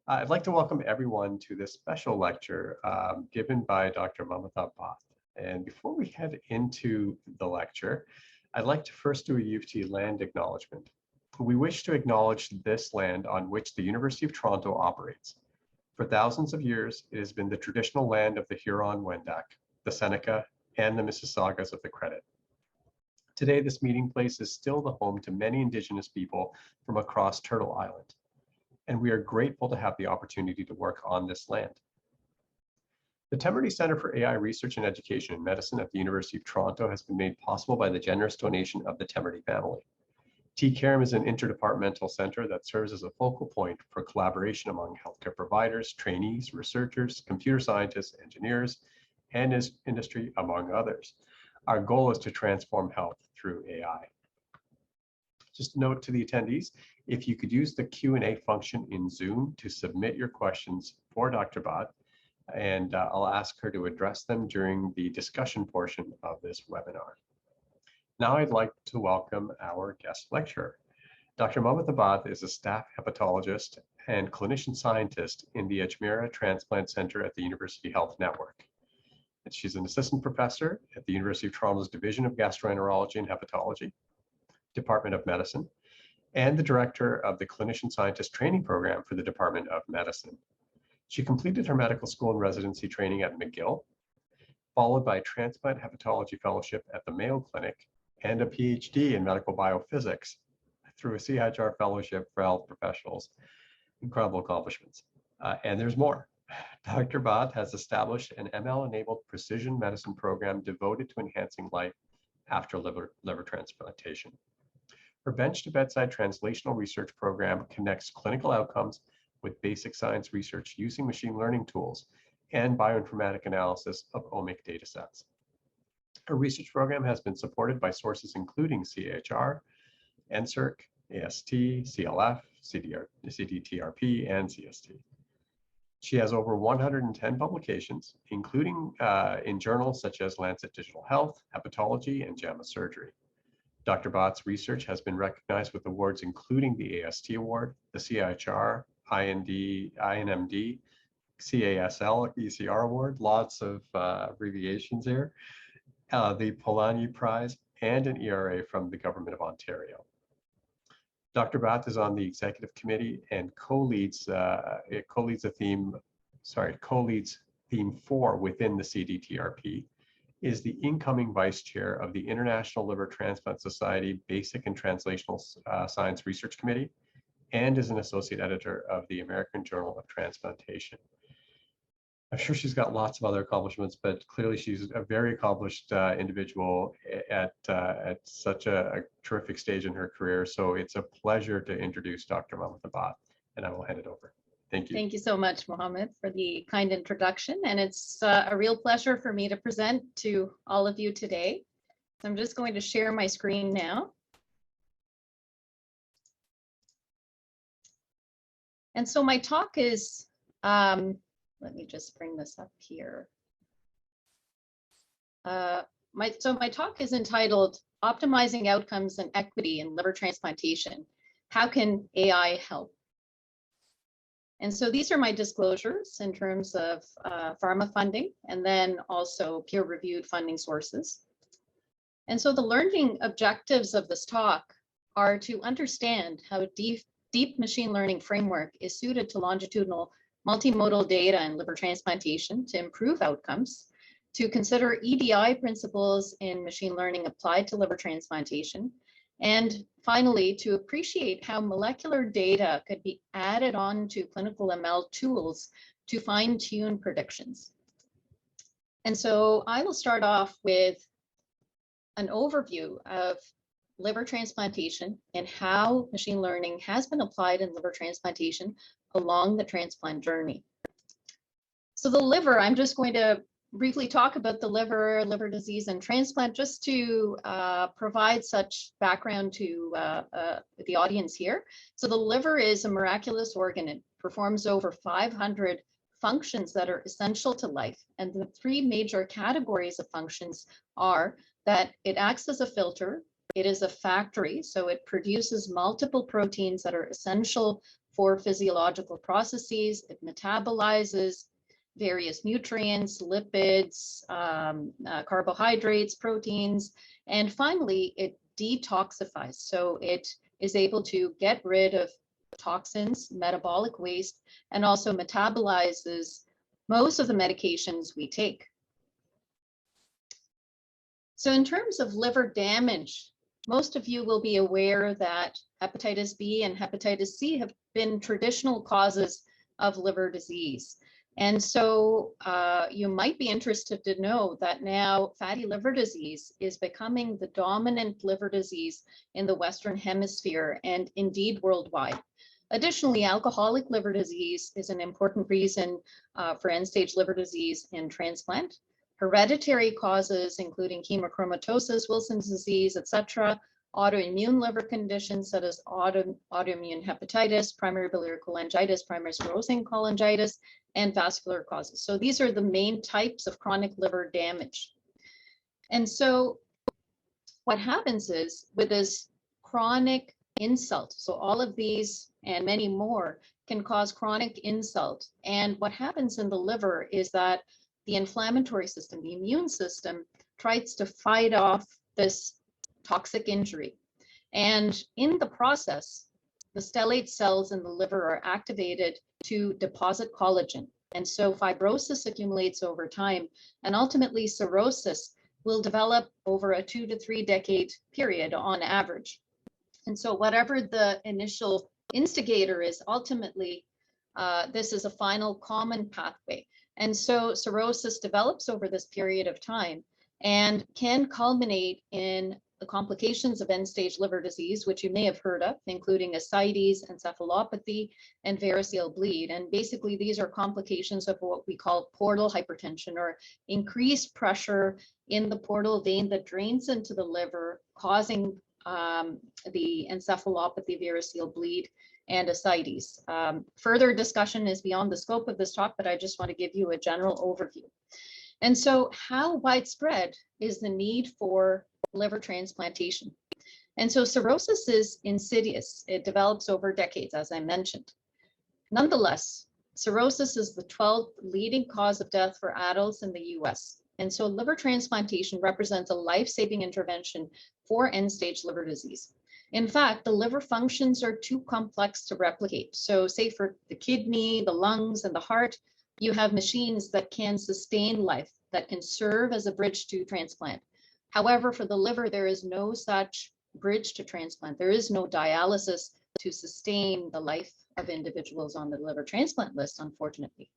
I'd like to welcome everyone to this special lecture given by Dr. Mamatha Bhat. And before we head into the lecture, I'd like to first do a U of T land acknowledgement. We wish to acknowledge this land on which the University of Toronto operates. For thousands of years, it has been the traditional land of the Huron-Wendat, the Seneca, and the Mississaugas of the Credit. Today, this meeting place is still the home to many Indigenous people from across Turtle Island, and we are grateful to have the opportunity to work on this land. The Temerty Centre for AI Research and Education in Medicine at the University of Toronto has been made possible by the generous donation of the Temerty family. T-CAIREM is an interdepartmental center that serves as a focal point for collaboration among healthcare providers, trainees, researchers, computer scientists, engineers, and industry, among others. Our goal is to transform health through AI. Just a note to the attendees, if you could use the Q&A function in Zoom to submit your questions for Dr. Bhat, and I'll ask her to address them during the discussion portion of this webinar. Now I'd like to welcome our guest lecturer. Dr. Mamatha Bhat is a staff hepatologist and clinician scientist in the Ajmera Transplant Centre at the University Health Network. And she's an assistant professor at the University of Toronto's Division of Gastroenterology and Hepatology, Department of Medicine, and the director of the Clinician-Scientist Training Program for the Department of Medicine. She completed her medical school and residency training at McGill, followed by a Transplant Hepatology Fellowship at the Mayo Clinic and a PhD in medical biophysics through a CIHR Fellowship for health professionals. Incredible accomplishments. And there's more. Dr. Bhat has established an ML-enabled precision medicine program devoted to enhancing life after liver transplantation. Her bench-to-bedside translational research program connects clinical outcomes with basic science research using machine learning tools and bioinformatic analysis of omic datasets. Her research program has been supported by sources including CIHR, NSERC, AST, CLF, CDTRP, and CST. She has over 110 publications, including in journals such as Lancet Digital Health, Hepatology, and JAMA Surgery. Dr. Bhat's research has been recognized with awards including the AST Award, the CIHR, INMD, CASL, ECR Award, lots of abbreviations here, the Polanyi Prize, and an ERA from the Government of Ontario. Dr. Bhat is on the executive committee and co-leads theme 4 within the CDTRP, is the incoming vice chair of the International Liver Transplant Society Basic and Translational Science Research Committee, and is an associate editor of the American Journal of Transplantation. I'm sure she's got lots of other accomplishments, but clearly she's a very accomplished individual at such a terrific stage in her career. So it's a pleasure to introduce Dr. Mamatha Bhat, and I will hand it over. Thank you. Thank you so much, Mohammed, for the kind introduction. And it's a real pleasure for me to present to all of you today. So I'm just going to share my screen now. And so my talk is, let me just bring this up here. My talk is entitled Optimizing Outcomes and Equity in Liver Transplantation. How can AI help? And so these are my disclosures in terms of pharma funding, and then also peer-reviewed funding sources. And so the learning objectives of this talk are to understand how deep machine learning framework is suited to longitudinal multimodal data in liver transplantation to improve outcomes, to consider EDI principles in machine learning applied to liver transplantation, and finally, to appreciate how molecular data could be added on to clinical ML tools to fine-tune predictions. And so I will start off with an overview of liver transplantation and how machine learning has been applied in liver transplantation along the transplant journey. So the liver, I'm just going to briefly talk about the liver disease and transplant, just to provide such background to the audience here. So the liver is a miraculous organ. It performs over 500 functions that are essential to life. And the three major categories of functions are that it acts as a filter, it is a factory, so it produces multiple proteins that are essential for physiological processes. It metabolizes various nutrients, lipids, carbohydrates, proteins, and finally, it detoxifies. So it is able to get rid of toxins, metabolic waste, and also metabolizes most of the medications we take. So in terms of liver damage, most of you will be aware that hepatitis B and hepatitis C have been traditional causes of liver disease. And so you might be interested to know that now fatty liver disease is becoming the dominant liver disease in the Western Hemisphere and indeed worldwide. Additionally, alcoholic liver disease is an important reason for end-stage liver disease and transplant. Hereditary causes, including hemochromatosis, Wilson's disease, etc., autoimmune liver conditions such as autoimmune hepatitis, primary biliary cholangitis, primary sclerosing cholangitis, and vascular causes. So these are the main types of chronic liver damage. And so what happens is with this chronic insult, so all of these and many more can cause chronic insult. And what happens in the liver is that the inflammatory system, the immune system, tries to fight off this toxic injury. And in the process, the stellate cells in the liver are activated to deposit collagen. And so fibrosis accumulates over time, and ultimately cirrhosis will develop over a 2 to 3 decade period on average. And so whatever the initial instigator is, ultimately, this is a final common pathway. And so cirrhosis develops over this period of time and can culminate in the complications of end-stage liver disease, which you may have heard of, including ascites, encephalopathy, and variceal bleed. And basically, these are complications of what we call portal hypertension, or increased pressure in the portal vein that drains into the liver, causing the encephalopathy, variceal bleed, and ascites. Further discussion is beyond the scope of this talk, but I just want to give you a general overview. And so how widespread is the need for liver transplantation? And so cirrhosis is insidious. It develops over decades, as I mentioned. Nonetheless, cirrhosis is the 12th leading cause of death for adults in the US. And so liver transplantation represents a life-saving intervention for end-stage liver disease. In fact, the liver functions are too complex to replicate. So say for the kidney, the lungs, and the heart, you have machines that can sustain life, that can serve as a bridge to transplant. However, for the liver, there is no such bridge to transplant. There is no dialysis to sustain the life of individuals on the liver transplant list, unfortunately.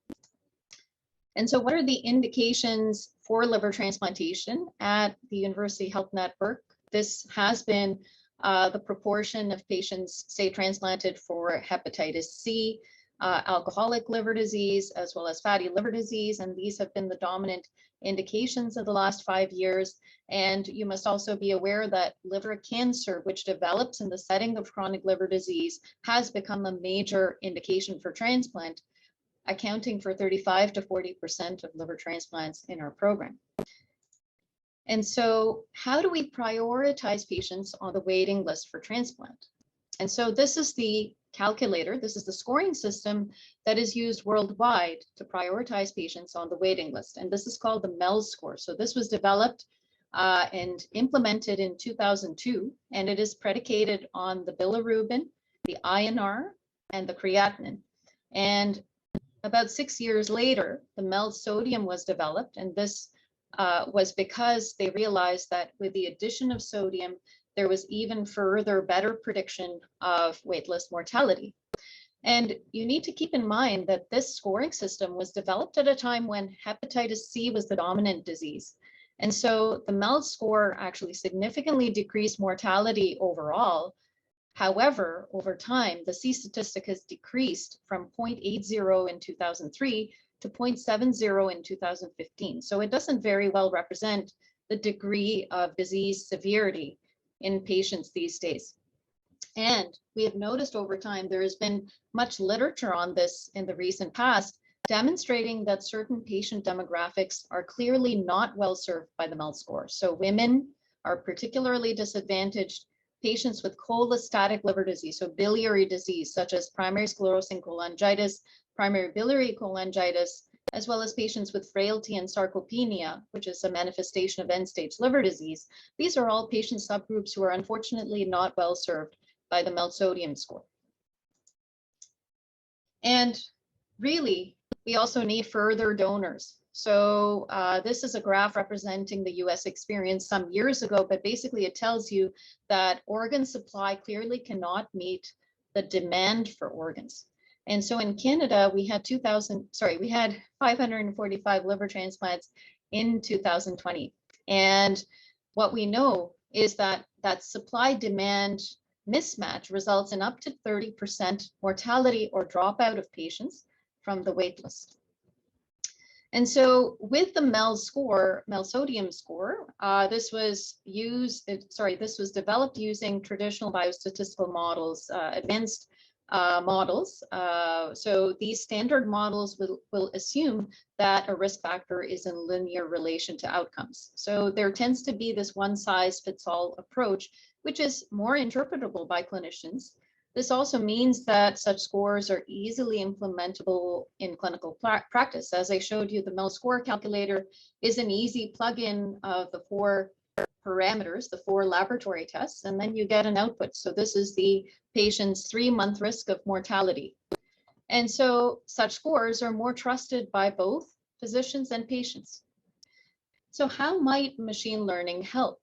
And so what are the indications for liver transplantation at the University Health Network? This has been the proportion of patients, say, transplanted for hepatitis C, alcoholic liver disease, as well as fatty liver disease. And these have been the dominant indications of the last 5 years. And you must also be aware that liver cancer, which develops in the setting of chronic liver disease, has become a major indication for transplant, accounting for 35 to 40% of liver transplants in our program. And so how do we prioritize patients on the waiting list for transplant? And so this is the calculator. This is the scoring system that is used worldwide to prioritize patients on the waiting list. And this is called the MELS score. So this was developed and implemented in 2002, and it is predicated on the bilirubin, the INR, and the creatinine. And about 6 years later, the MELS sodium was developed, and this was because they realized that with the addition of sodium, there was even further better prediction of waitlist mortality. And you need to keep in mind that this scoring system was developed at a time when hepatitis C was the dominant disease. And so the MELS score actually significantly decreased mortality overall. However, over time, the C statistic has decreased from 0.80 in 2003 to 0.70 in 2015. So it doesn't very well represent the degree of disease severity in patients these days. And we have noticed over time, there has been much literature on this in the recent past, demonstrating that certain patient demographics are clearly not well served by the MELS score. So women are particularly disadvantaged, patients with cholestatic liver disease, so biliary disease, such as primary sclerosing cholangitis, primary biliary cholangitis, as well as patients with frailty and sarcopenia, which is a manifestation of end-stage liver disease. These are all patient subgroups who are unfortunately not well served by the MELD sodium score. And really, we also need further donors. So this is a graph representing the US experience some years ago, but basically it tells you that organ supply clearly cannot meet the demand for organs. And so in Canada, we had 545 liver transplants in 2020. And what we know is that that supply demand mismatch results in up to 30% mortality or dropout of patients from the waitlist. And so with the MELD score, MELD sodium score, this was developed using traditional biostatistical models, advanced models. So these standard models will assume that a risk factor is in linear relation to outcomes. So there tends to be this one size fits all approach, which is more interpretable by clinicians. This also means that such scores are easily implementable in clinical practice. As I showed you, the MELD score calculator is an easy plug-in of the 4 parameters, the 4 laboratory tests, and then you get an output. So this is the patient's 3-month risk of mortality. And so such scores are more trusted by both physicians and patients. So how might machine learning help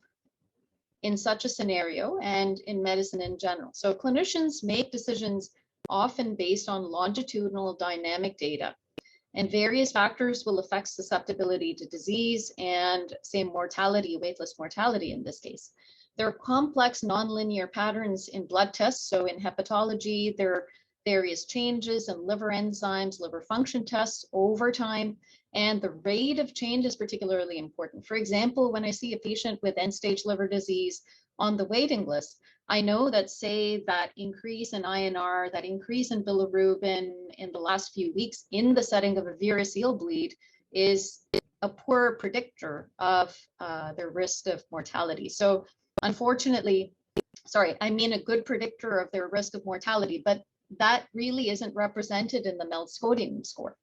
in such a scenario and in medicine in general? So clinicians make decisions often based on longitudinal dynamic data, and various factors will affect susceptibility to disease and, say, mortality, waitlist mortality in this case. There are complex nonlinear patterns in blood tests. So in hepatology, there are various changes in liver enzymes, liver function tests over time, and the rate of change is particularly important. For example, when I see a patient with end-stage liver disease on the waiting list, I know that, say, that increase in INR, that increase in bilirubin in the last few weeks in the setting of a variceal bleed is a poor predictor of their risk of mortality. So unfortunately, a good predictor of their risk of mortality, but that really isn't represented in the MELD sodium score.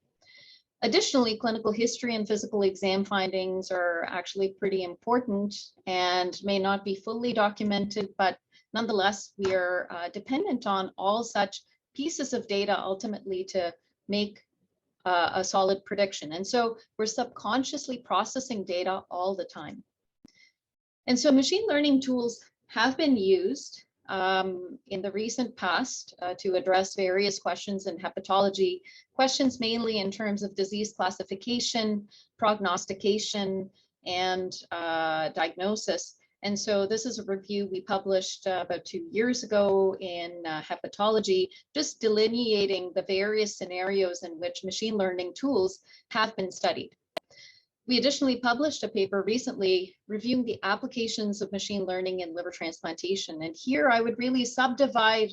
Additionally, clinical history and physical exam findings are actually pretty important and may not be fully documented, but nonetheless, we are dependent on all such pieces of data ultimately to make a solid prediction. And so we're subconsciously processing data all the time. And so machine learning tools have been used in the recent past to address various questions in hepatology, questions mainly in terms of disease classification, prognostication, and diagnosis. And so this is a review we published about 2 years ago in Hepatology, just delineating the various scenarios in which machine learning tools have been studied. We additionally published a paper recently reviewing the applications of machine learning in liver transplantation. And here I would really subdivide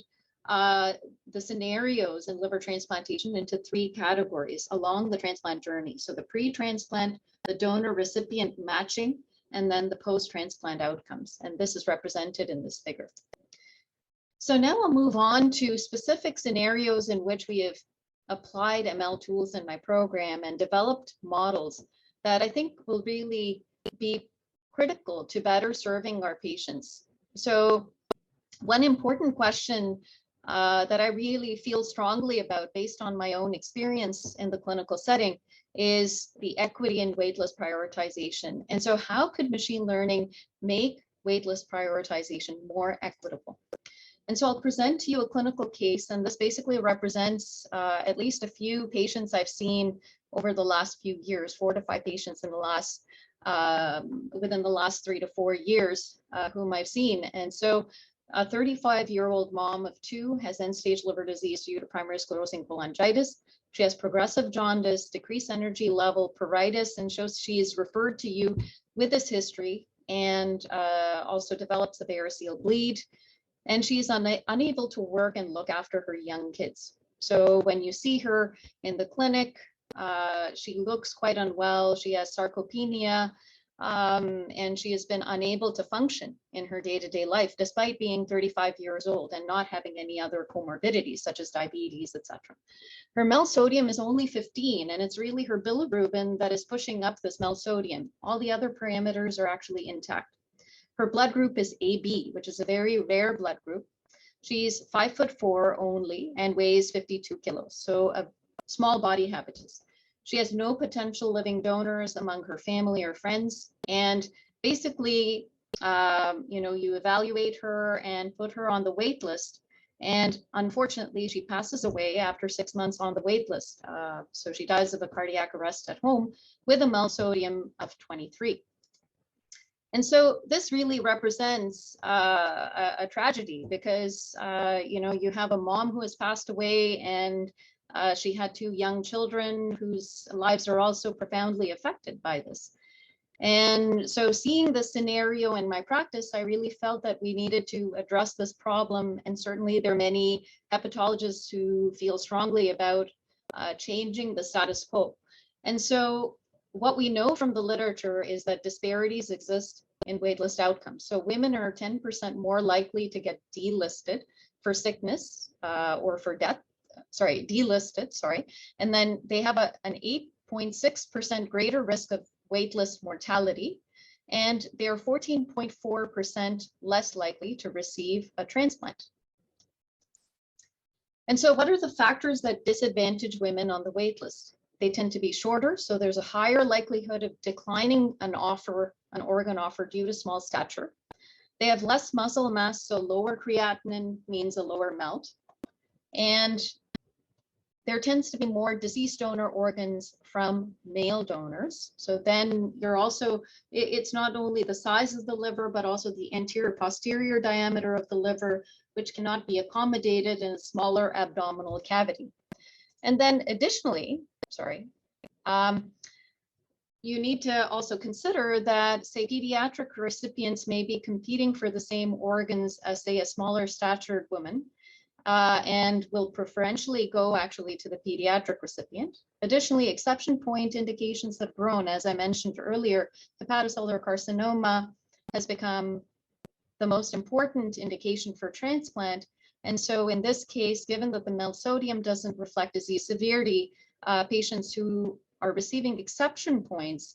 the scenarios in liver transplantation into 3 categories along the transplant journey. So the pre-transplant, the donor-recipient matching, and then the post-transplant outcomes. And this is represented in this figure. So now I'll move on to specific scenarios in which we have applied ML tools in my program and developed models that I think will really be critical to better serving our patients. So one important question that I really feel strongly about based on my own experience in the clinical setting is the equity in waitlist prioritization. And so how could machine learning make waitlist prioritization more equitable? And so I'll present to you a clinical case, and this basically represents at least a few patients I've seen over the last few years, 4 to 5 patients in the last, within the last 3 to 4 years whom I've seen. And so a 35-year-old mom of 2 has end-stage liver disease due to primary sclerosing cholangitis. She has progressive jaundice, decreased energy level, pruritus, and she is referred to you with this history and also develops a variceal bleed. And she's unable to work and look after her young kids. So when you see her in the clinic, she looks quite unwell. She has sarcopenia. and she has been unable to function in her day-to-day life despite being 35 years old and not having any other comorbidities such as diabetes, etc. Her MEL sodium is only 15, and it's really her bilirubin that is pushing up this MEL sodium. All the other parameters are actually intact. Her blood group is AB, which is a very rare blood group. She's 5'4" only and weighs 52 kilos, so a small body habitus. She has no potential living donors among her family or friends. And basically, you evaluate her and put her on the wait list. And unfortunately, she passes away after 6 months on the wait list. So she dies of a cardiac arrest at home with a MEL sodium of 23. And so this really represents a tragedy because, you have a mom who has passed away, and she had 2 young children whose lives are also profoundly affected by this. And so seeing this scenario in my practice, I really felt that we needed to address this problem. And certainly there are many hepatologists who feel strongly about changing the status quo. And so what we know from the literature is that disparities exist in waitlist outcomes. So women are 10% more likely to get delisted for sickness or for death. Delisted, and then they have an 8.6% greater risk of waitlist mortality, and they are 14.4% less likely to receive a transplant. And so what are the factors that disadvantage women on the waitlist? They tend to be shorter, so there's a higher likelihood of declining an organ offer due to small stature. They have less muscle mass, so lower creatinine means a lower MELT. And there tends to be more deceased donor organs from male donors. So then it's not only the size of the liver, but also the anterior posterior diameter of the liver, which cannot be accommodated in a smaller abdominal cavity. And then additionally, you need to also consider that, say, pediatric recipients may be competing for the same organs as, say, a smaller statured woman. And will preferentially go actually to the pediatric recipient. Additionally, exception point indications have grown. As I mentioned earlier, hepatocellular carcinoma has become the most important indication for transplant. And so in this case, given that the MEL sodium doesn't reflect disease severity, patients who are receiving exception points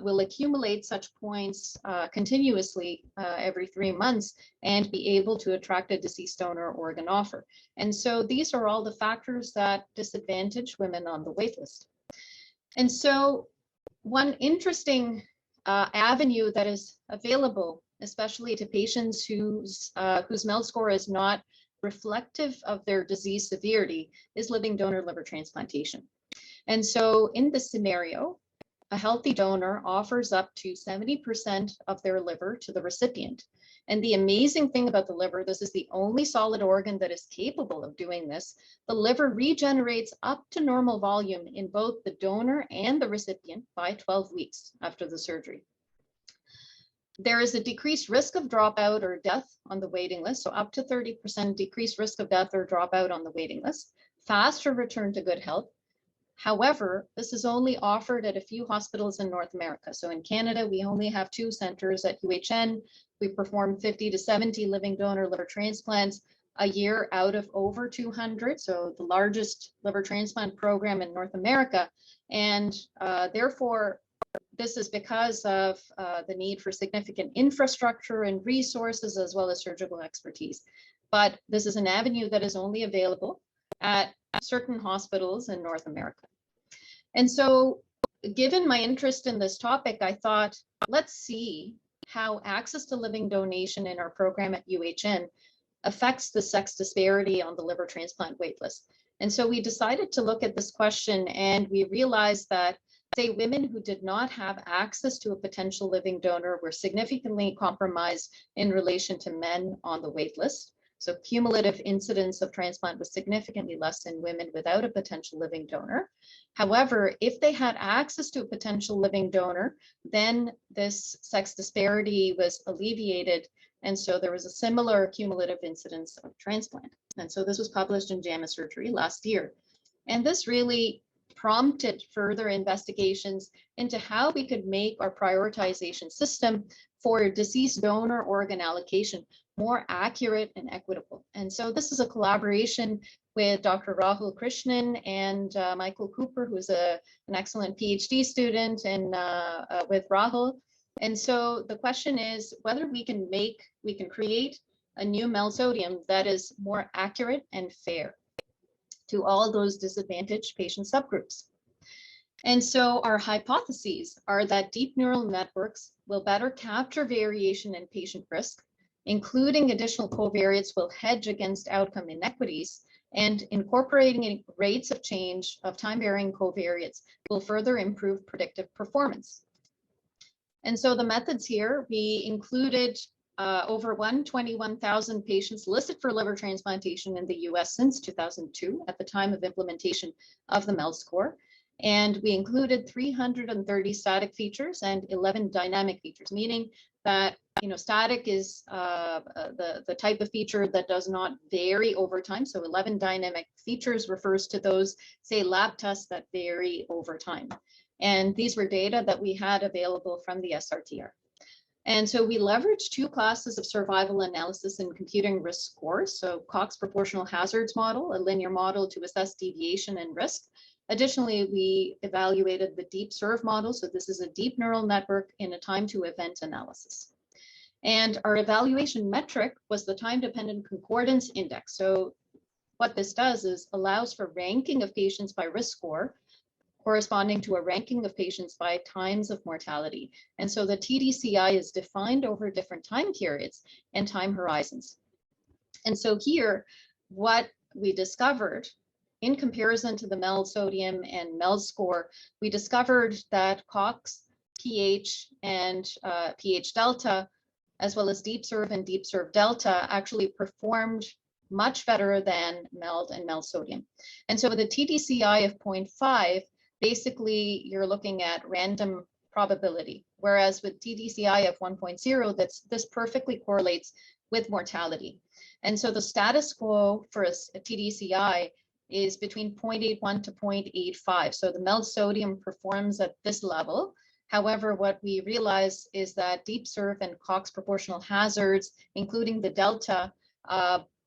will accumulate such points continuously every 3 months and be able to attract a deceased donor organ offer. And so these are all the factors that disadvantage women on the waitlist. And so one interesting avenue that is available, especially to patients whose MEL score is not reflective of their disease severity, is living donor liver transplantation. And so in this scenario, a healthy donor offers up to 70% of their liver to the recipient. And the amazing thing about the liver, this is the only solid organ that is capable of doing this. The liver regenerates up to normal volume in both the donor and the recipient by 12 weeks after the surgery. There is a decreased risk of dropout or death on the waiting list, so up to 30% decreased risk of death or dropout on the waiting list, faster return to good health. However, this is only offered at a few hospitals in North America. So in Canada, we only have 2 centers at UHN. We perform 50 to 70 living donor liver transplants a year out of over 200. So the largest liver transplant program in North America. And therefore, this is because of the need for significant infrastructure and resources as well as surgical expertise. But this is an avenue that is only available at certain hospitals in North America. And so given my interest in this topic, I thought, let's see how access to living donation in our program at UHN affects the sex disparity on the liver transplant waitlist. And so we decided to look at this question, and we realized that, say, women who did not have access to a potential living donor were significantly compromised in relation to men on the waitlist. So cumulative incidence of transplant was significantly less in women without a potential living donor. However, if they had access to a potential living donor, then this sex disparity was alleviated. And so there was a similar cumulative incidence of transplant. And so this was published in JAMA Surgery last year. And this really prompted further investigations into how we could make our prioritization system for deceased donor organ allocation more accurate and equitable. And so this is a collaboration with Dr. Rahul Krishnan and Michael Cooper, who's an excellent PhD student, and with Rahul. And so the question is whether we can create a new MEL sodium that is more accurate and fair to all those disadvantaged patient subgroups. And so our hypotheses are that deep neural networks will better capture variation in patient risk, including additional covariates will hedge against outcome inequities, and incorporating rates of change of time-varying covariates will further improve predictive performance. And so the methods here, we included over 121,000 patients listed for liver transplantation in the US since 2002 at the time of implementation of the MEL score. And we included 330 static features and 11 dynamic features, meaning that static is the type of feature that does not vary over time. So 11 dynamic features refers to those, say, lab tests that vary over time. And these were data that we had available from the SRTR. And so we leveraged two classes of survival analysis in computing risk scores. So Cox proportional hazards model, a linear model to assess deviation and risk. Additionally, we evaluated the deep serve model. So this is a deep neural network in a time to event analysis. And our evaluation metric was the time-dependent concordance index. So what this does is allows for ranking of patients by risk score, corresponding to a ranking of patients by times of mortality. And so the TDCI is defined over different time periods and time horizons. And so here, what we discovered in comparison to the MEL sodium and MEL score, we discovered that Cox, pH, and pH delta, as well as deep serve and deep serve delta, actually performed much better than MELD and MEL sodium. And so with a TDCI of 0.5, basically you're looking at random probability, whereas with TDCI of 1.0, this perfectly correlates with mortality. And so the status quo for a TDCI is between 0.81 to 0.85. So the MELD sodium performs at this level. However, what we realize is that deep serve and Cox proportional hazards, including the delta,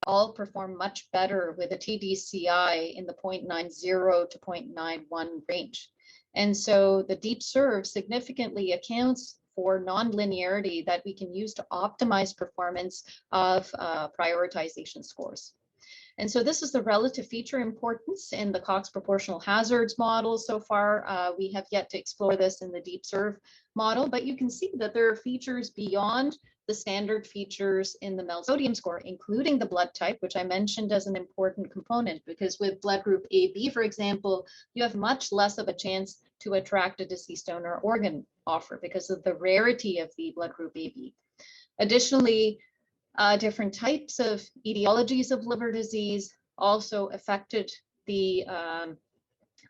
all perform much better with a TDCI in the 0.90 to 0.91 range. And so the deep serve significantly accounts for nonlinearity that we can use to optimize performance of prioritization scores. And so this is the relative feature importance in the Cox proportional hazards model. So far, we have yet to explore this in the deep serve model, but you can see that there are features beyond the standard features in the MEL sodium score, including the blood type, which I mentioned as an important component, because with blood group AB, for example, you have much less of a chance to attract a deceased donor organ offer because of the rarity of the blood group AB. Additionally, different types of etiologies of liver disease also affected the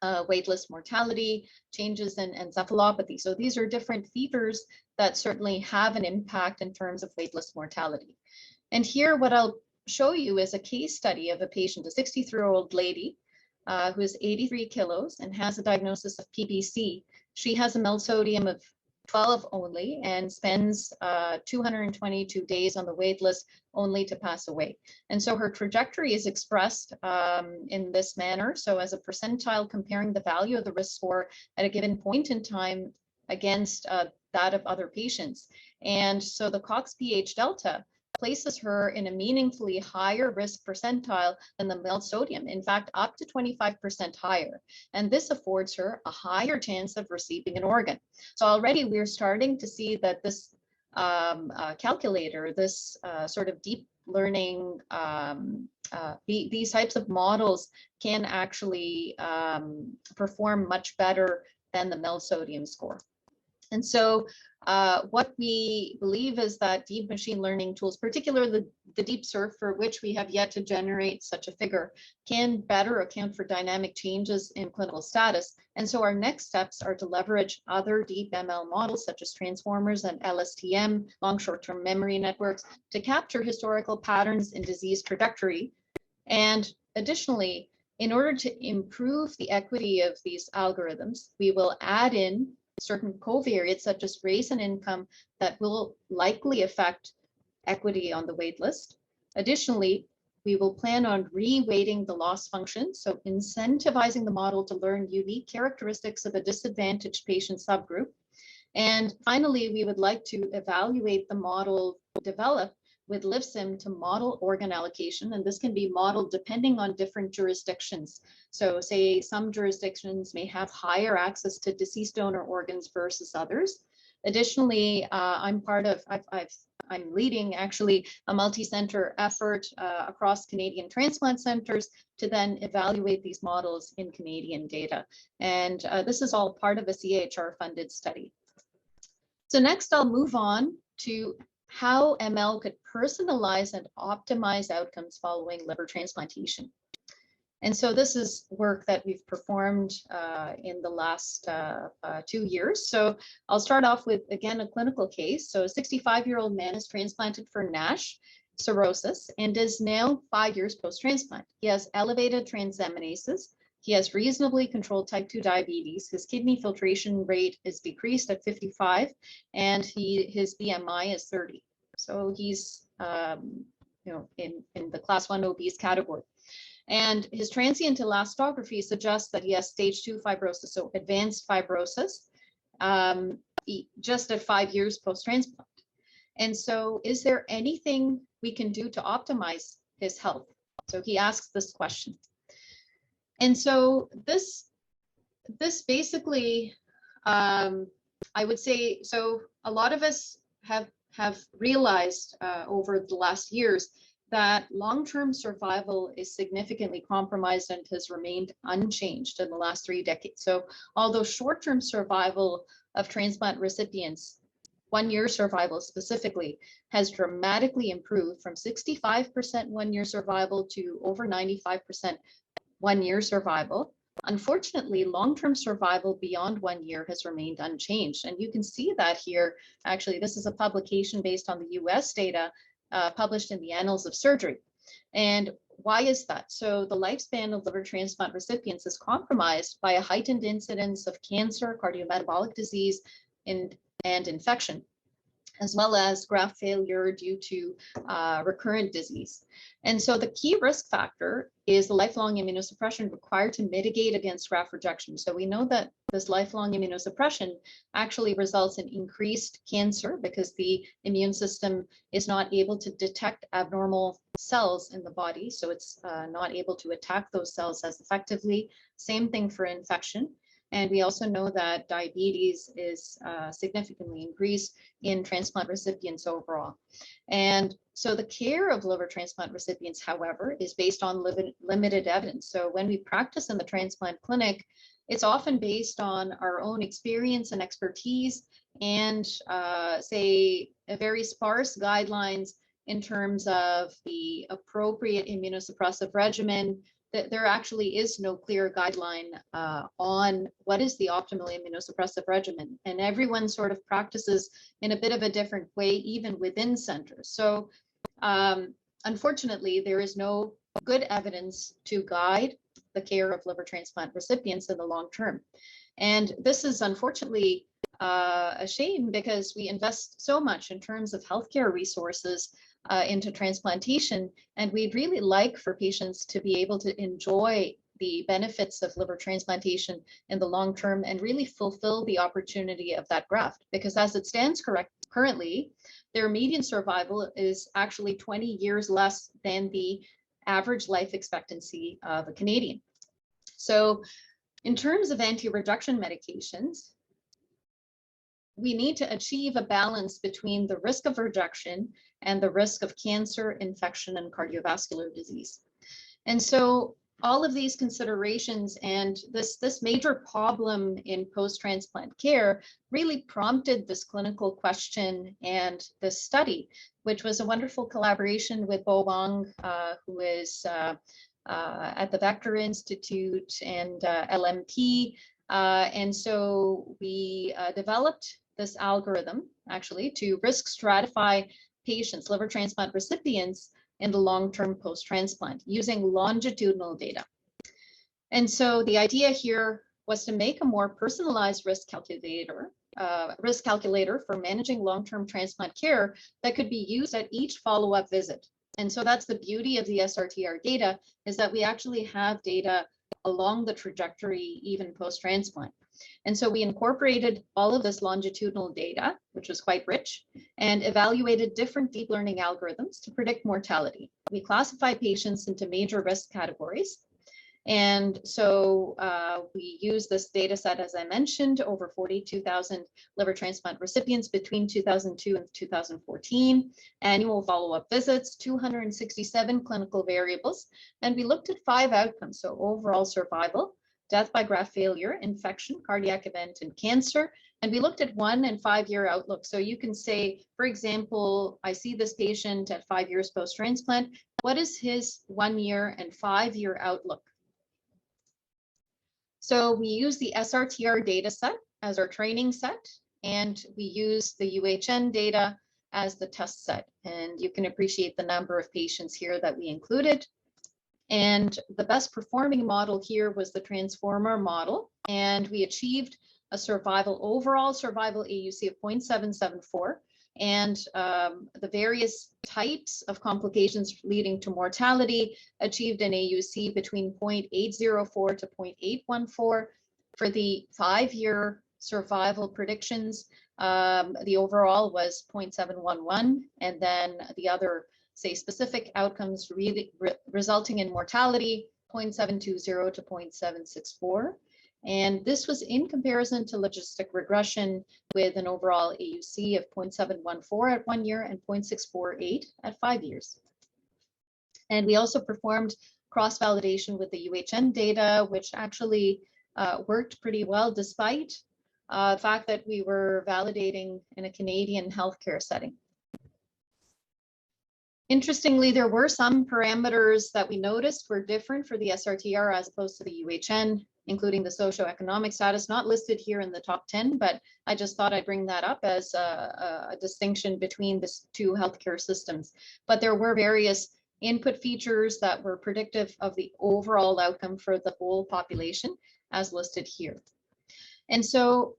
waitlist mortality, changes in encephalopathy. So these are different features that certainly have an impact in terms of waitlist mortality. And here, what I'll show you is a case study of a patient, a 63-year-old lady who is 83 kilos and has a diagnosis of PBC. She has a MEL sodium of 12 only and spends 222 days on the wait list only to pass away. And so her trajectory is expressed in this manner. So as a percentile comparing the value of the risk score at a given point in time against that of other patients. And so the Cox pH delta places her in a meaningfully higher risk percentile than the MEL sodium, in fact, up to 25% higher. And this affords her a higher chance of receiving an organ. So already we're starting to see that this calculator, this sort of deep learning, these types of models can actually perform much better than the MEL sodium score. And so what we believe is that deep machine learning tools, particularly the deep serve, for which we have yet to generate such a figure, can better account for dynamic changes in clinical status. And so our next steps are to leverage other deep ML models such as transformers and LSTM, long short-term memory networks, to capture historical patterns in disease trajectory. And additionally, In order to improve the equity of these algorithms, we will add in certain covariates such as race and income that will likely affect equity on the wait list. Additionally, we will plan on re-weighting the loss function, so incentivizing the model to learn unique characteristics of a disadvantaged patient subgroup. And finally, we would like to evaluate the model developed with LivSim to model organ allocation, and this can be modeled depending on different jurisdictions. So say some jurisdictions may have higher access to deceased donor organs versus others. Additionally, I'm leading actually a multi-center effort across Canadian transplant centers to then evaluate these models in Canadian data. And this is all part of a CIHR funded study. So next I'll move on to how ML could personalize and optimize outcomes following liver transplantation. And so this is work that we've performed in the last 2 years. So I'll start off with, again, a clinical case. So a 65-year-old man is transplanted for NASH cirrhosis and is now 5 years post-transplant. He has elevated transaminases. He has reasonably controlled type 2 diabetes. His kidney filtration rate is decreased at 55, and his BMI is 30. So he's in the class 1 obese category. And his transient elastography suggests that he has stage 2 fibrosis, so advanced fibrosis, just at 5 years post-transplant. And so is there anything we can do to optimize his health? So he asks this question. And so this basically, I would say, so a lot of us have realized over the last years that long-term survival is significantly compromised and has remained unchanged in the last 3 decades. So although short-term survival of transplant recipients, 1-year survival specifically, has dramatically improved from 65% 1-year survival to over 95% 1-year survival. Unfortunately, long-term survival beyond 1 year has remained unchanged. And you can see that here. Actually, this is a publication based on the US data published in the Annals of Surgery. And why is that? So the lifespan of liver transplant recipients is compromised by a heightened incidence of cancer, cardiometabolic disease, and infection, as well as graft failure due to recurrent disease. And so the key risk factor is the lifelong immunosuppression required to mitigate against graft rejection. So we know that this lifelong immunosuppression actually results in increased cancer because the immune system is not able to detect abnormal cells in the body. So it's not able to attack those cells as effectively. Same thing for infection. And we also know that diabetes is significantly increased in transplant recipients overall. And so the care of liver transplant recipients, however, is based on limited evidence. So when we practice in the transplant clinic, it's often based on our own experience and expertise and say a very sparse guidelines in terms of the appropriate immunosuppressive regimen. There actually is no clear guideline on what is the optimal immunosuppressive regimen. And everyone sort of practices in a bit of a different way, even within centers. So unfortunately, there is no good evidence to guide the care of liver transplant recipients in the long term. And this is unfortunately a shame because we invest so much in terms of healthcare resources into transplantation, and we'd really like for patients to be able to enjoy the benefits of liver transplantation in the long term and really fulfill the opportunity of that graft. Because as it stands currently, their median survival is actually 20 years less than the average life expectancy of a Canadian. So in terms of anti-rejection medications, we need to achieve a balance between the risk of rejection and the risk of cancer, infection, and cardiovascular disease. And so all of these considerations and this major problem in post-transplant care really prompted this clinical question and this study, which was a wonderful collaboration with Bo Wang, who is at the Vector Institute and LMP. And so we developed this algorithm actually to risk stratify patients, liver transplant recipients, in the long-term post-transplant using longitudinal data. And so the idea here was to make a more personalized risk calculator for managing long-term transplant care that could be used at each follow-up visit. And so that's the beauty of the SRTR data, is that we actually have data along the trajectory even post-transplant. And so we incorporated all of this longitudinal data, which was quite rich, and evaluated different deep learning algorithms to predict mortality. We classify patients into major risk categories. And so we use this data set, as I mentioned, over 42,000 liver transplant recipients between 2002 and 2014, annual follow-up visits, 267 clinical variables, and we looked at 5 outcomes, so overall survival, death by graft failure, infection, cardiac event, and cancer. And we looked at 1 and 5 year outlook. So you can say, for example, I see this patient at 5 years post-transplant. What is his 1 year and 5 year outlook? So we use the SRTR data set as our training set, and we use the UHN data as the test set. And you can appreciate the number of patients here that we included. And the best performing model here was the transformer model, and we achieved a overall survival AUC of 0.774, and the various types of complications leading to mortality achieved an AUC between 0.804 to 0.814. For the 5 year survival predictions, the overall was 0.711, and then the other, say, specific outcomes really resulting in mortality, 0.720 to 0.764. And this was in comparison to logistic regression with an overall AUC of 0.714 at 1 year and 0.648 at 5 years. And we also performed cross-validation with the UHN data, which actually worked pretty well despite the fact that we were validating in a Canadian healthcare setting. Interestingly, there were some parameters that we noticed were different for the SRTR as opposed to the UHN, including the socioeconomic status, not listed here in the top 10, but I just thought I'd bring that up as a distinction between the 2 healthcare systems. But there were various input features that were predictive of the overall outcome for the whole population, as listed here. And so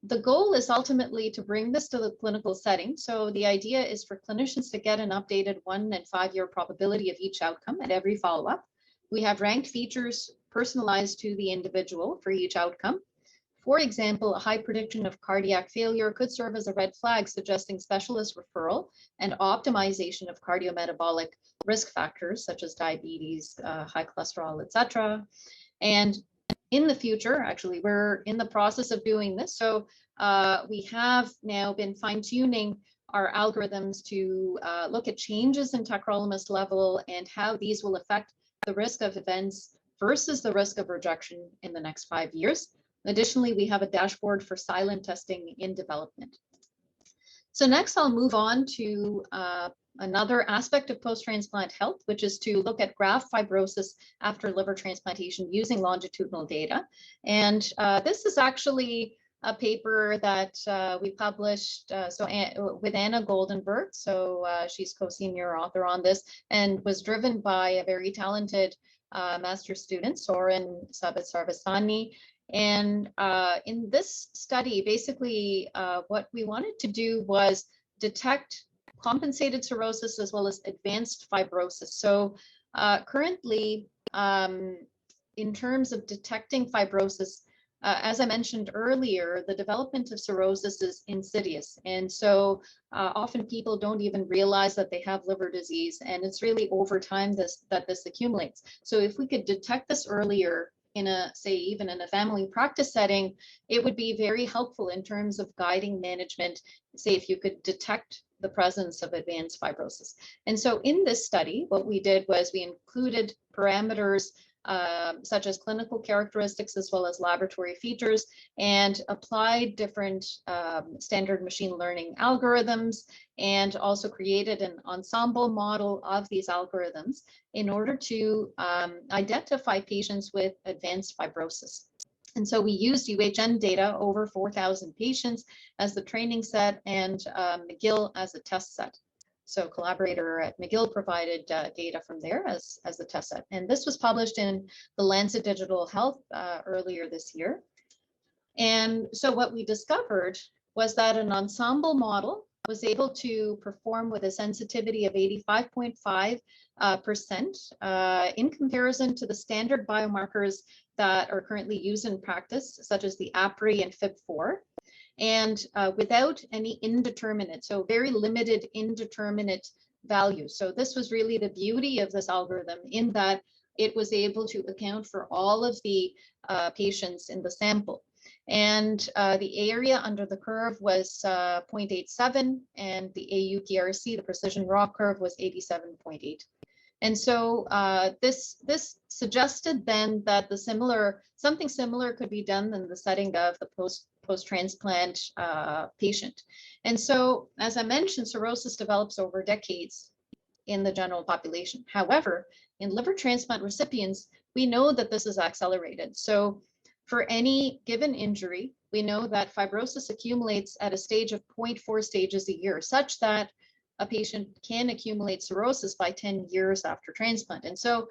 the goal is ultimately to bring this to the clinical setting. So the idea is for clinicians to get an updated 1 and 5 year probability of each outcome at every follow-up. We have ranked features personalized to the individual for each outcome. For example, a high prediction of cardiac failure could serve as a red flag suggesting specialist referral and optimization of cardiometabolic risk factors such as diabetes, high cholesterol, etc. And in the future, actually, we're in the process of doing this. So we have now been fine-tuning our algorithms to look at changes in tacrolimus level and how these will affect the risk of events versus the risk of rejection in the next 5 years. Additionally, we have a dashboard for silent testing in development. So next, I'll move on to another aspect of post-transplant health, which is to look at graft fibrosis after liver transplantation using longitudinal data. And this is actually a paper that we published with Anna Goldenberg. So she's co-senior author on this and was driven by a very talented master's student, Soren Sabat-Sarvasani. And in this study, basically what we wanted to do was detect compensated cirrhosis as well as advanced fibrosis. So currently, in terms of detecting fibrosis, as I mentioned earlier, the development of cirrhosis is insidious. And so often people don't even realize that they have liver disease, and it's really over time that this accumulates. So if we could detect this earlier in even in a family practice setting, it would be very helpful in terms of guiding management, say if you could detect the presence of advanced fibrosis. And so in this study, what we did was we included parameters such as clinical characteristics as well as laboratory features, and applied different standard machine learning algorithms, and also created an ensemble model of these algorithms in order to identify patients with advanced fibrosis. And so we used UHN data over 4,000 patients as the training set and McGill as a test set. So collaborator at McGill provided data from there as the test set. And this was published in the Lancet Digital Health earlier this year. And so what we discovered was that an ensemble model was able to perform with a sensitivity of 85.5% in comparison to the standard biomarkers that are currently used in practice, such as the APRI and FIB4, and without any indeterminate, so very limited indeterminate values. So this was really the beauty of this algorithm, in that it was able to account for all of the patients in the sample. And the area under the curve was 0.87, and the AUPRC, the precision raw curve, was 87.8. And so this suggested then that something similar could be done in the setting of the post-transplant patient. And so, as I mentioned, cirrhosis develops over decades in the general population. However, in liver transplant recipients, we know that this is accelerated. So for any given injury, we know that fibrosis accumulates at a stage of 0.4 stages a year, such that a patient can accumulate cirrhosis by 10 years after transplant. And so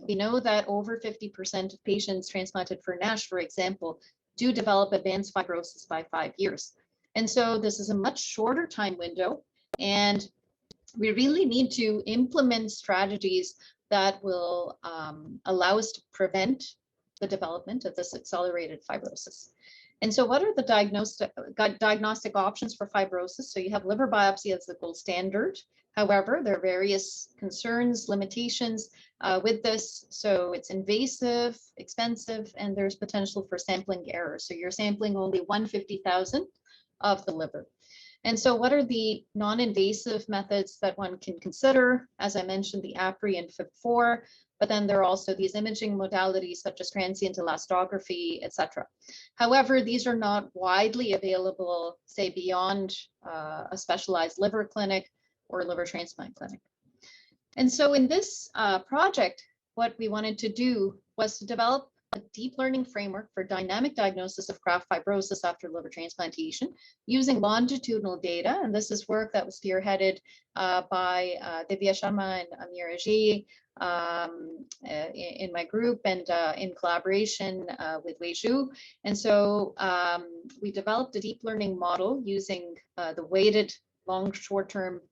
we know that over 50% of patients transplanted for NASH, for example, do develop advanced fibrosis by 5 years. And so this is a much shorter time window, and we really need to implement strategies that will allow us to prevent the development of this accelerated fibrosis. And so what are the diagnostic options for fibrosis? So you have liver biopsy as the gold standard. However, there are various concerns, limitations with this. So it's invasive, expensive, and there's potential for sampling error. So you're sampling only 1/50,000 of the liver. And so what are the non-invasive methods that one can consider? As I mentioned, the APRI and FIB4, but then there are also these imaging modalities such as transient elastography, etc. However, these are not widely available, say, beyond a specialized liver clinic or liver transplant clinic. And so in this project, what we wanted to do was to develop a deep learning framework for dynamic diagnosis of graft fibrosis after liver transplantation using longitudinal data. And this is work that was spearheaded by Divya Sharma and Amir Ajay in my group, and in collaboration with Wei Zhu. And so we developed a deep learning model using the weighted long short-term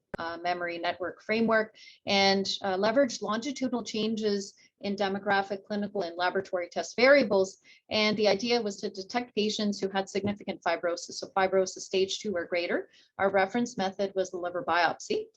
memory network framework, and leveraged longitudinal changes in demographic, clinical, and laboratory test variables. And the idea was to detect patients who had significant fibrosis, so fibrosis stage 2 or greater. Our reference method was the liver biopsy.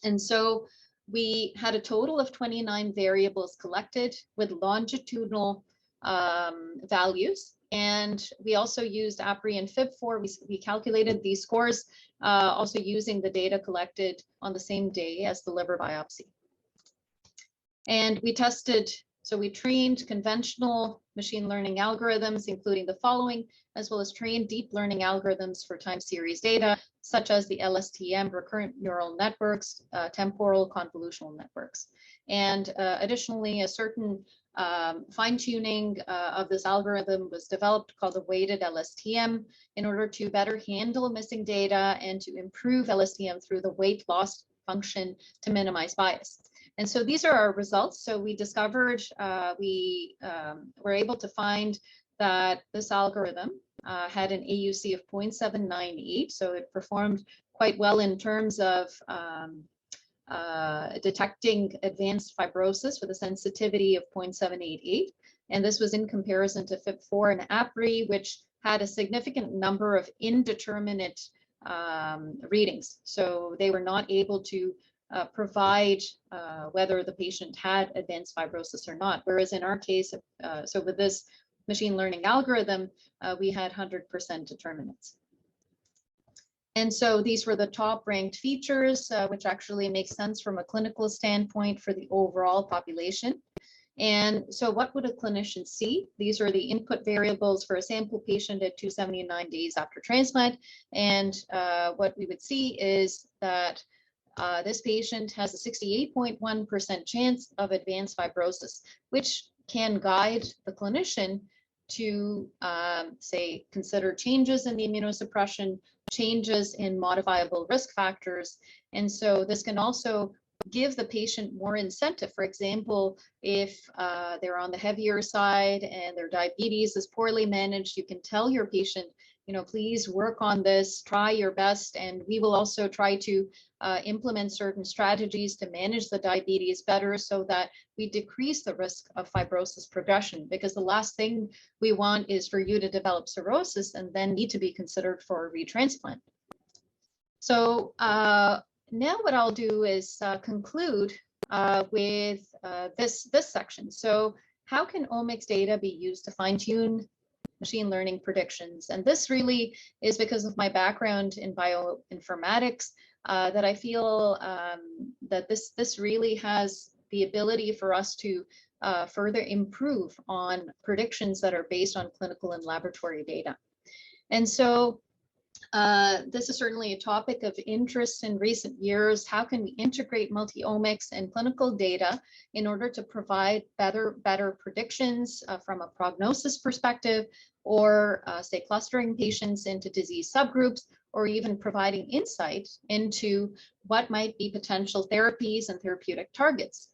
And so we had a total of 29 variables collected with longitudinal values. And we also used APRI and FIB4. We calculated these scores also using the data collected on the same day as the liver biopsy. And we tested, so we trained conventional machine learning algorithms, including the following, as well as trained deep learning algorithms for time series data, such as the LSTM, recurrent neural networks, temporal convolutional networks. And additionally, a certain fine-tuning of this algorithm was developed called the weighted LSTM in order to better handle missing data and to improve LSTM through the weight loss function to minimize bias. And so these are our results. So we discovered, we were able to find that this algorithm had an AUC of 0.798. So it performed quite well in terms of detecting advanced fibrosis with a sensitivity of 0.788. And this was in comparison to FIB4 and APRI, which had a significant number of indeterminate readings. So they were not able to provide whether the patient had advanced fibrosis or not. Whereas in our case, so with this machine learning algorithm, we had 100% determinants. And so these were the top ranked features, which actually makes sense from a clinical standpoint for the overall population. And so what would a clinician see? These are the input variables for a sample patient at 279 days after transplant. And what we would see is that this patient has a 68.1% chance of advanced fibrosis, which can guide the clinician to, say, consider changes in the immunosuppression changes in modifiable risk factors. And so this can also give the patient more incentive. For example, if they're on the heavier side and their diabetes is poorly managed, you can tell your patient, please work on this, try your best, and we will also try to implement certain strategies to manage the diabetes better so that we decrease the risk of fibrosis progression, because the last thing we want is for you to develop cirrhosis and then need to be considered for a retransplant. So now what I'll do is conclude with this section. So how can omics data be used to fine-tune machine learning predictions? And this really is because of my background in bioinformatics that I feel that this really has the ability for us to further improve on predictions that are based on clinical and laboratory data. And so this is certainly a topic of interest in recent years. How can we integrate multi-omics and clinical data in order to provide better predictions from a prognosis perspective, or say clustering patients into disease subgroups, or even providing insight into what might be potential therapies and therapeutic targets?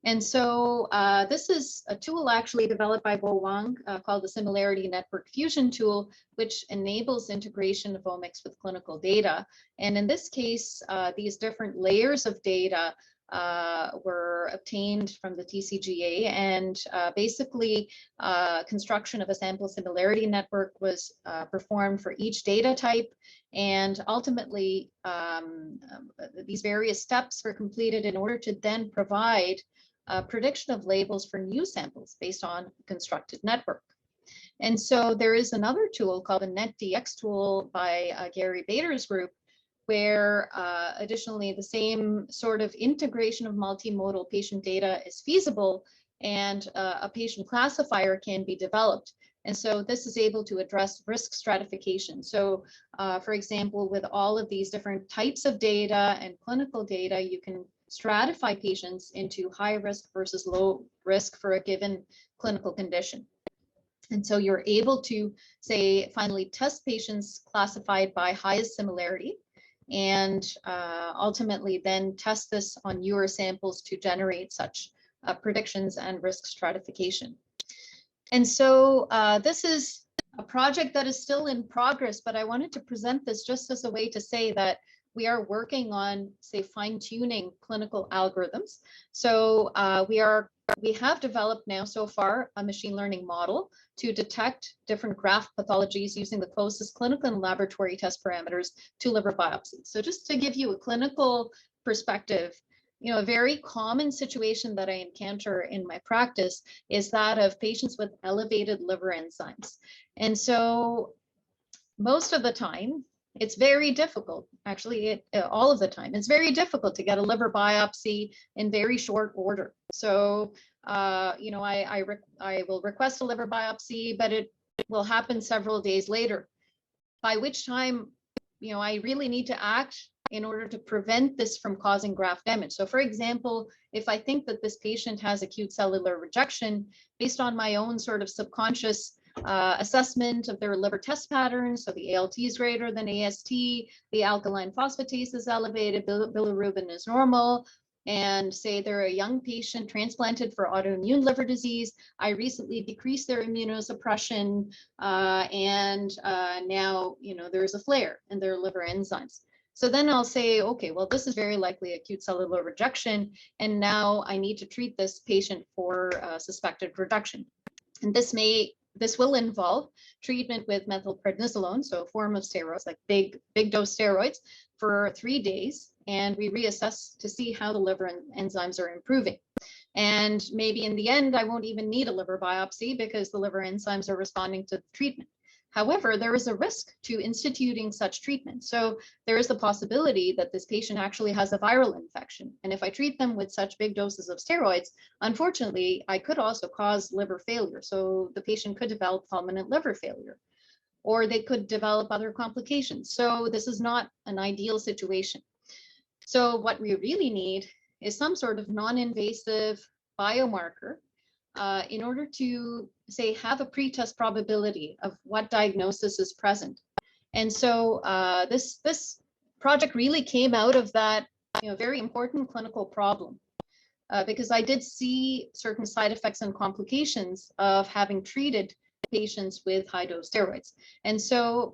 And so this is a tool actually developed by Bo Wang called the Similarity Network Fusion tool, which enables integration of omics with clinical data. And in this case, these different layers of data were obtained from the TCGA, and basically construction of a sample similarity network was performed for each data type. And ultimately, these various steps were completed in order to then provide prediction of labels for new samples based on a constructed network. And so there is another tool called the NetDX tool by Gary Bader's group, where additionally the same sort of integration of multimodal patient data is feasible, and a patient classifier can be developed. And so this is able to address risk stratification. So for example, with all of these different types of data and clinical data, you can stratify patients into high risk versus low risk for a given clinical condition. And so you're able to, say, finally test patients classified by highest similarity, and ultimately then test this on your samples to generate such predictions and risk stratification. And so this is a project that is still in progress, but I wanted to present this just as a way to say that we are working on, say, fine-tuning clinical algorithms. So we have developed now so far a machine learning model to detect different graft pathologies using the closest clinical and laboratory test parameters to liver biopsy. So just to give you a clinical perspective, a very common situation that I encounter in my practice is that of patients with elevated liver enzymes. And so most of the time, it's very difficult, actually, all of the time, it's very difficult to get a liver biopsy in very short order. So, I will request a liver biopsy, but it will happen several days later, by which time, I really need to act in order to prevent this from causing graft damage. So for example, if I think that this patient has acute cellular rejection, based on my own sort of subconscious assessment of their liver test patterns, so the ALT is greater than AST, the alkaline phosphatase is elevated, bilirubin is normal, and say they're a young patient transplanted for autoimmune liver disease, I recently decreased their immunosuppression, and now there's a flare in their liver enzymes. So then I'll say, okay, well, this is very likely acute cellular rejection, and now I need to treat this patient for suspected reduction. And this will involve treatment with methylprednisolone, so a form of steroids, like big dose steroids, for 3 days, and we reassess to see how the liver enzymes are improving. And maybe in the end, I won't even need a liver biopsy because the liver enzymes are responding to the treatment. However, there is a risk to instituting such treatment. So there is the possibility that this patient actually has a viral infection. And if I treat them with such big doses of steroids, unfortunately, I could also cause liver failure. So the patient could develop fulminant liver failure, or they could develop other complications. So this is not an ideal situation. So what we really need is some sort of non-invasive biomarker in order to, say, have a pretest probability of what diagnosis is present. And so this project really came out of that, very important clinical problem. Because I did see certain side effects and complications of having treated patients with high-dose steroids. And so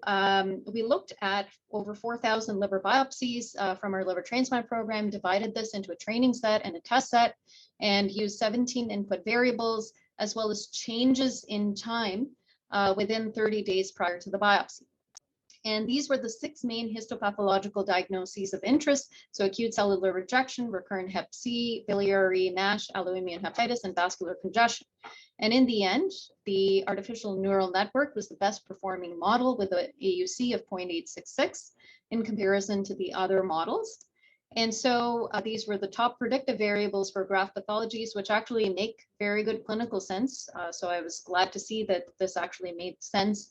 we looked at over 4,000 liver biopsies from our liver transplant program, divided this into a training set and a test set, and used 17 input variables, as well as changes in time within 30 days prior to the biopsy. And these were the 6 main histopathological diagnoses of interest. So acute cellular rejection, recurrent hep C, biliary NASH, alloimmune hepatitis, and vascular congestion. And in the end, the artificial neural network was the best performing model with an AUC of 0.866 in comparison to the other models. And so these were the top predictive variables for graft pathologies, which actually make very good clinical sense. So I was glad to see that this actually made sense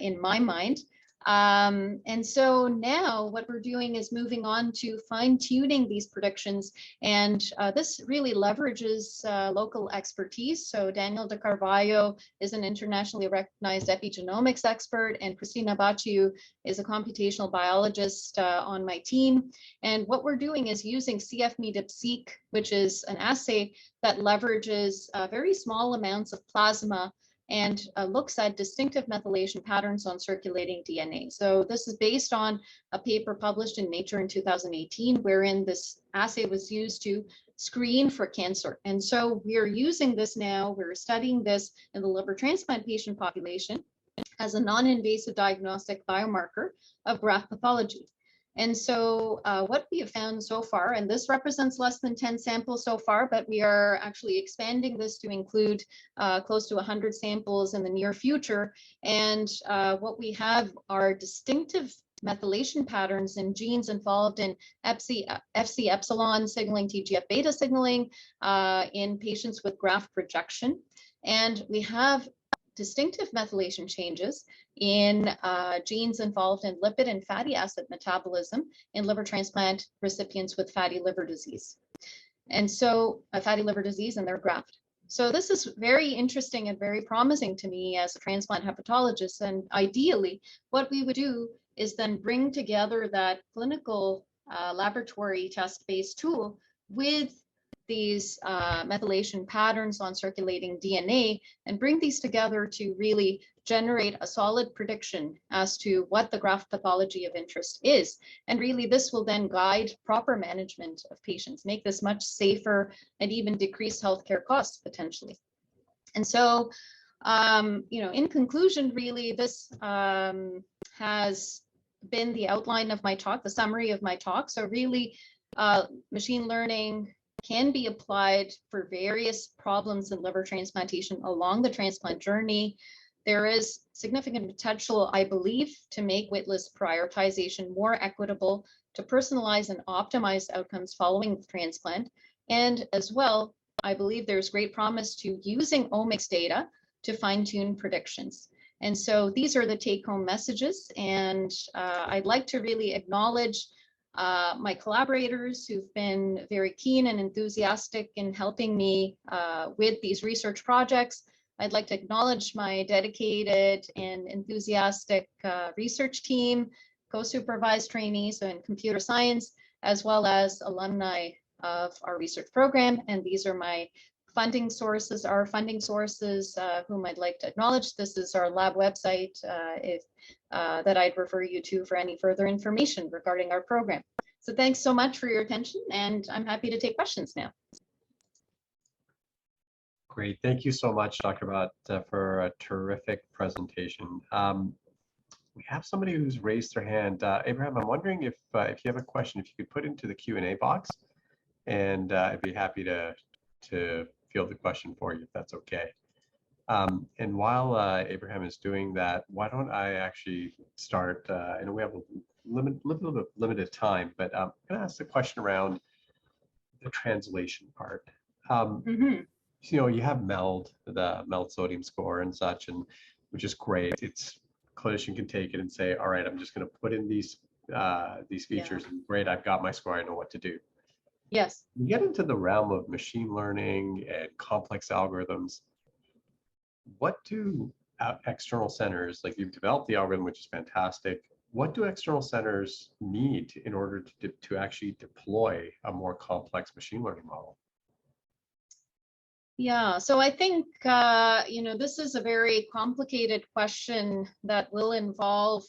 in my mind. And so now what we're doing is moving on to fine-tuning these predictions, and this really leverages local expertise. So Daniel de Carvalho is an internationally recognized epigenomics expert, and Christina Baciu is a computational biologist on my team. And what we're doing is using CF-me-DIP-seq, which is an assay that leverages very small amounts of plasma and looks at distinctive methylation patterns on circulating DNA. So this is based on a paper published in Nature in 2018, wherein this assay was used to screen for cancer. And so we're using this now, we're studying this in the liver transplant patient population as a non-invasive diagnostic biomarker of graft pathology. And so what we have found so far, and this represents less than 10 samples so far, but we are actually expanding this to include close to 100 samples in the near future. And what we have are distinctive methylation patterns in genes involved in FC epsilon signaling, TGF beta signaling in patients with graft rejection. And we have distinctive methylation changes in genes involved in lipid and fatty acid metabolism in liver transplant recipients with fatty liver disease. And so fatty liver disease and their graft. So this is very interesting and very promising to me as a transplant hepatologist. And ideally, what we would do is then bring together that clinical laboratory test-based tool with these methylation patterns on circulating DNA and bring these together to really generate a solid prediction as to what the graft pathology of interest is. And really this will then guide proper management of patients, make this much safer and even decrease healthcare costs potentially. And so, in conclusion, really this has been the outline of my talk, the summary of my talk. So really machine learning can be applied for various problems in liver transplantation along the transplant journey. There is significant potential, I believe, to make waitlist prioritization more equitable, to personalize and optimize outcomes following the transplant. And as well, I believe there's great promise to using omics data to fine-tune predictions. And so these are the take-home messages. And I'd like to really acknowledge my collaborators who've been very keen and enthusiastic in helping me with these research projects. I'd like to acknowledge my dedicated and enthusiastic research team, co-supervised trainees in computer science, as well as alumni of our research program. And these are my funding sources, whom I'd like to acknowledge. This is our lab website that I'd refer you to for any further information regarding our program. So thanks so much for your attention, and I'm happy to take questions now. Great, thank you so much, Dr. Bhat, for a terrific presentation. We have somebody who's raised their hand. Abraham, I'm wondering if you have a question, if you could put into the Q&A box, and I'd be happy to field the question for you, if that's okay. And while Abraham is doing that, why don't I actually start, I know we have a little bit limited time, but I'm gonna ask the question around the translation part. You have MELD, the MELD sodium score and such, and which is great. It's clinician can take it and say, all right, I'm just gonna put in these features, and great, I've got my score, I know what to do. Yes. You get into the realm of machine learning and complex algorithms. What do external centers, like you've developed the algorithm, which is fantastic. What do external centers need in order to actually deploy a more complex machine learning model? Yeah, so I think, this is a very complicated question that will involve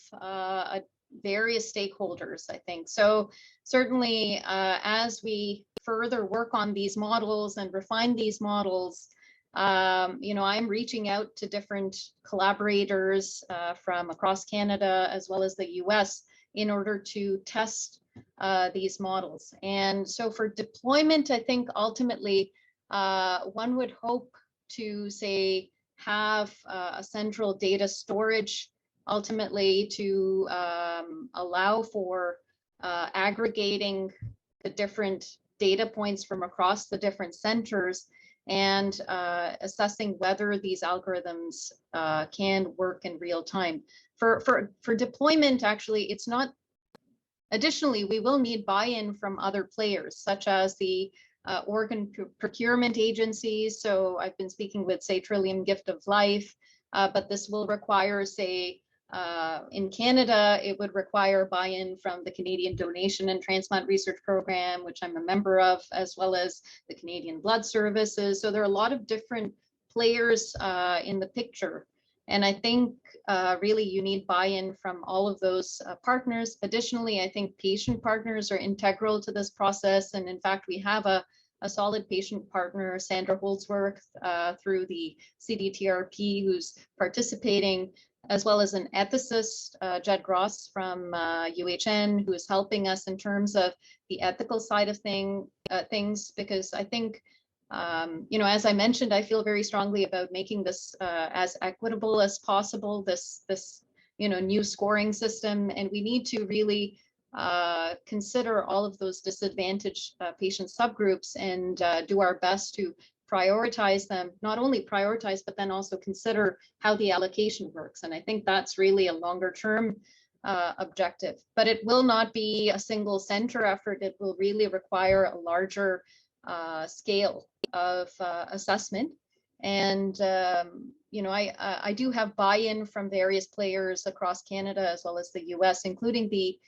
various stakeholders, I think. So certainly, as we further work on these models and refine these models, I'm reaching out to different collaborators from across Canada as well as the US in order to test these models. And so for deployment, I think ultimately, one would hope to say have a central data storage ultimately to allow for aggregating the different data points from across the different centers and assessing whether these algorithms can work in real time. For deployment, actually, it's not. Additionally, we will need buy-in from other players, such as the organ procurement agencies. So I've been speaking with, say, Trillium Gift of Life, but this will require, say, in Canada, it would require buy-in from the Canadian Donation and Transplant Research Program, which I'm a member of, as well as the Canadian Blood Services. So there are a lot of different players in the picture. And I think really you need buy-in from all of those partners. Additionally, I think patient partners are integral to this process. And in fact, we have a solid patient partner, Sandra Holdsworth, through the CDTRP, who's participating, as well as an ethicist, Jed Gross from UHN, who is helping us in terms of the ethical side of things, because I think, as I mentioned, I feel very strongly about making this as equitable as possible, this new scoring system, and we need to really consider all of those disadvantaged patient subgroups and do our best to prioritize them, not only prioritize, but then also consider how the allocation works. And I think that's really a longer term objective, but it will not be a single center effort. It will really require a larger scale of assessment. And, I do have buy-in from various players across Canada as well as the US, including the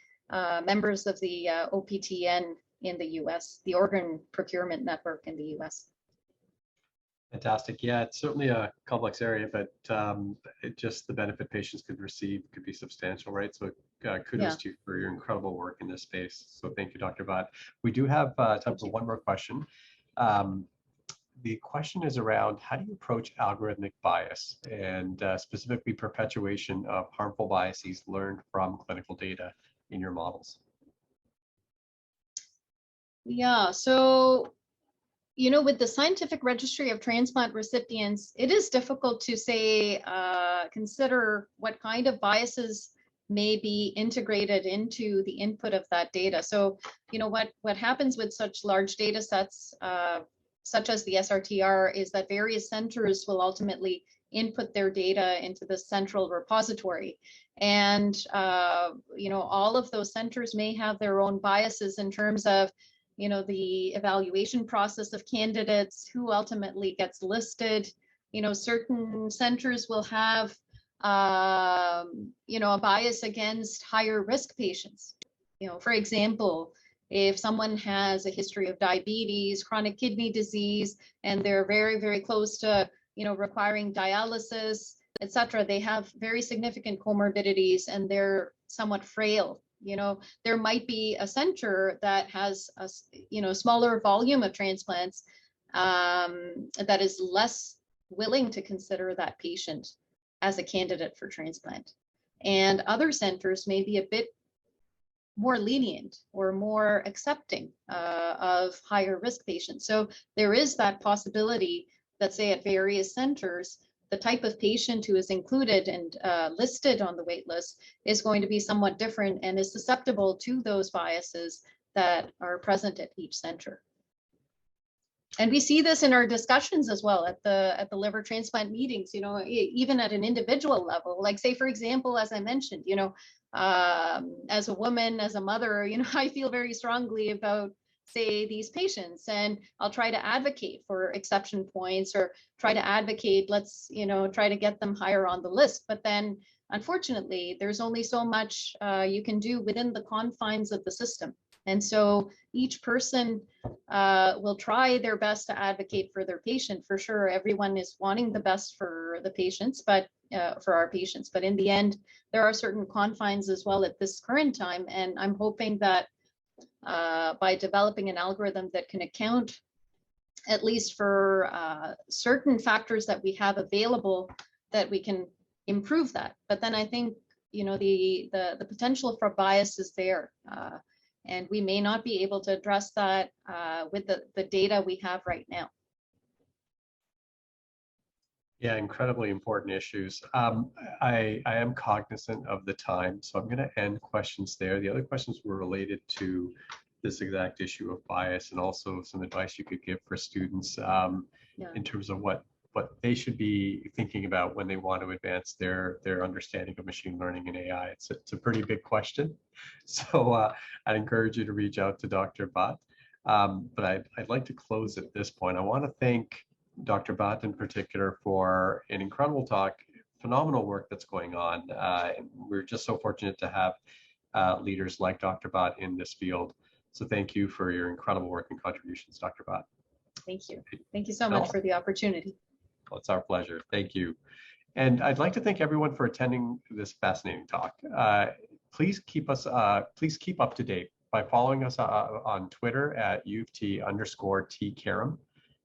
members of the OPTN in the US, the Organ Procurement Network in the US. Fantastic. Yeah, it's certainly a complex area, but just the benefit patients could receive could be substantial, right? So kudos to you for your incredible work in this space. So thank you, Dr. Bhat. We do have time for one more question. The question is around how do you approach algorithmic bias and specifically perpetuation of harmful biases learned from clinical data in your models? Yeah, so with the Scientific Registry of Transplant Recipients, it is difficult to say, consider what kind of biases may be integrated into the input of that data. So, what happens with such large data sets, such as the SRTR, is that various centers will ultimately input their data into the central repository. And, all of those centers may have their own biases in terms of the evaluation process of candidates, who ultimately gets listed. Certain centers will have, a bias against higher risk patients. For example, if someone has a history of diabetes, chronic kidney disease, and they're very, very close to, requiring dialysis, etc., they have very significant comorbidities and they're somewhat frail. There might be a center that has a, smaller volume of transplants that is less willing to consider that patient as a candidate for transplant. And other centers may be a bit more lenient or more accepting of higher risk patients. So there is that possibility that, say, at various centers, the type of patient who is included and listed on the wait list is going to be somewhat different and is susceptible to those biases that are present at each center. And we see this in our discussions as well at the liver transplant meetings, even at an individual level. Like, say, for example, as I mentioned, as a woman, as a mother, I feel very strongly about say, these patients, and I'll try to advocate for exception points or try to advocate, let's, try to get them higher on the list. But then unfortunately, there's only so much you can do within the confines of the system. And so each person will try their best to advocate for their patient. For sure, everyone is wanting the best for the patients, but for our patients. But in the end, there are certain confines as well at this current time. And I'm hoping that by developing an algorithm that can account at least for certain factors that we have available, that we can improve that. But then I think, the potential for bias is there. And we may not be able to address that with the data we have right now. Yeah, incredibly important issues. I am cognizant of the time, so I'm going to end questions there. The other questions were related to this exact issue of bias, and also some advice you could give for students in terms of what they should be thinking about when they want to advance their understanding of machine learning and AI. It's a pretty big question, so I'd encourage you to reach out to Dr. Bhat. But I'd like to close at this point. I want to thank Dr. Bhat in particular for an incredible talk, phenomenal work that's going on. And we're just so fortunate to have leaders like Dr. Bhat in this field. So thank you for your incredible work and contributions, Dr. Bhat. Thank you. Thank you so much for the opportunity. Well, it's our pleasure. Thank you. And I'd like to thank everyone for attending this fascinating talk. Please keep up to date by following us on Twitter at UFT_T-CAIREM.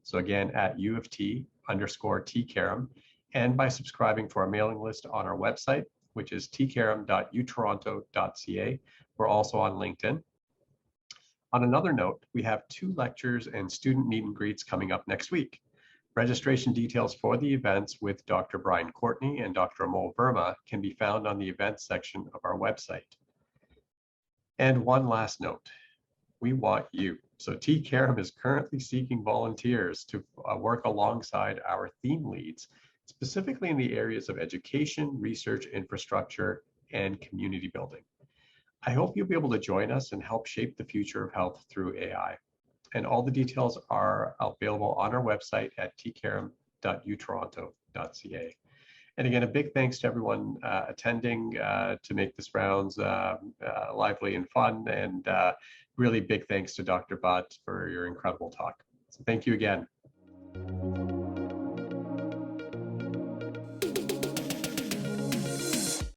So again, at UFT_T-CAIREM, and by subscribing to our mailing list on our website, which is tcairem.utoronto.ca. We're also on LinkedIn. On another note, we have 2 lectures and student meet and greets coming up next week. Registration details for the events with Dr. Brian Courtney and Dr. Amol Verma can be found on the events section of our website. And one last note, we want you. So T-CAIREM is currently seeking volunteers to work alongside our theme leads, specifically in the areas of education, research, infrastructure, and community building. I hope you'll be able to join us and help shape the future of health through AI. And all the details are available on our website at tcairem.utoronto.ca. And again, a big thanks to everyone attending to make this rounds lively and fun. And really big thanks to Dr. Bhat for your incredible talk. So thank you again.